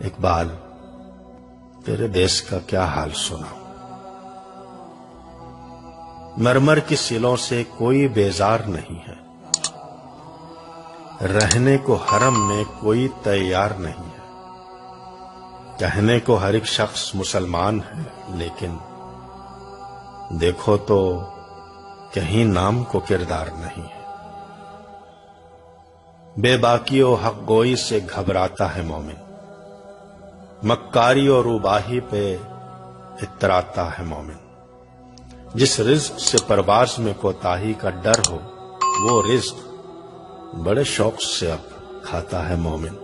اقبال تیرے دیس کا کیا حال سناؤں؟ مرمر کی سلوں سے کوئی بیزار نہیں ہے، رہنے کو حرم میں کوئی تیار نہیں ہے، کہنے کو ہر ایک شخص مسلمان ہے، لیکن دیکھو تو کہیں نام کو کردار نہیں ہے۔ بے باکی و حق گوئی سے گھبراتا ہے مومن، مکاری اور روباہی پہ اتراتا ہے مومن۔ جس رزق سے پرواز میں کوتاہی کا ڈر ہو، وہ رزق بڑے شوق سے اب کھاتا ہے مومن۔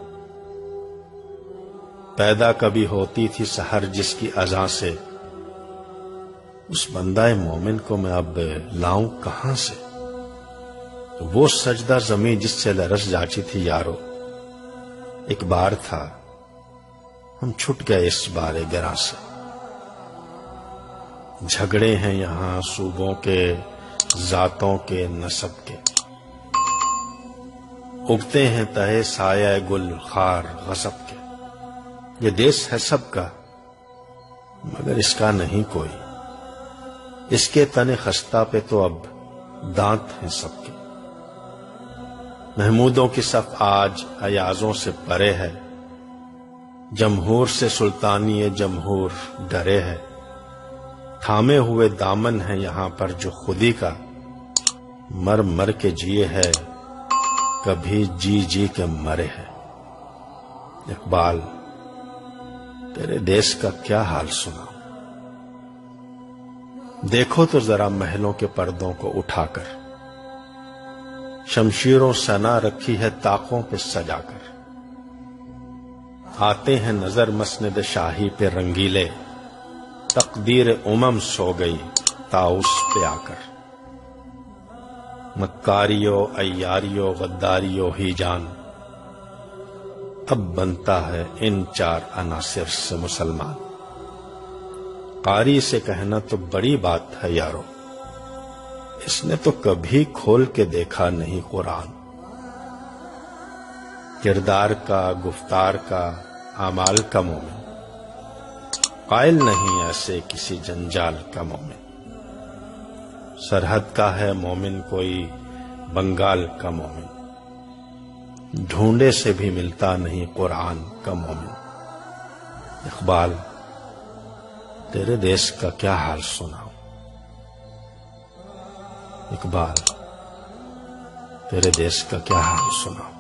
پیدا کبھی ہوتی تھی سحر جس کی اذان سے، اس بندہ مومن کو میں اب لاؤں کہاں سے؟ وہ سجدہ زمین جس سے لرز جاتی تھی یارو، ایک بار تھا ہم چھٹ گئے اس بارے گراں سے۔ جھگڑے ہیں یہاں صوبوں کے، ذاتوں کے، نسب کے، اگتے ہیں تہے سایہ گل خار غصب کے۔ یہ دیس ہے سب کا مگر اس کا نہیں کوئی، اس کے تن خستہ پہ تو اب دانت ہیں سب کے۔ محمودوں کی صف آج ایازوں سے پرے ہے، جمہور سے سلطانی جمہور ڈرے ہے۔ تھامے ہوئے دامن ہے یہاں پر جو خودی کا، مر مر کے جیے ہے کبھی جی جی کے مرے ہے۔ اقبال تیرے دیس کا کیا حال سناؤں؟ دیکھو تو ذرا محلوں کے پردوں کو اٹھا کر، شمشیروں سنا رکھی ہے طاقوں پہ سجا کر۔ آتے ہیں نظر مسند شاہی پہ رنگیلے، تقدیر سو گئی طاؤس پہ آ کر۔ مکاریو عیاریو غداریو ہی جان، اب بنتا ہے ان چار عناصر سے مسلمان۔ قاری سے کہنا تو بڑی بات ہے یارو، اس نے تو کبھی کھول کے دیکھا نہیں قرآن۔ کردار کا، گفتار کا، اعمال کا مومن، قائل نہیں ایسے کسی جنجال کا مومن۔ سرحد کا ہے مومن کوئی بنگال کا مومن، ڈھونڈے سے بھی ملتا نہیں قرآن کا مومن۔ اقبال تیرے دیس کا کیا حال سناؤں؟ اقبال تیرے دیس کا کیا حال سناؤں؟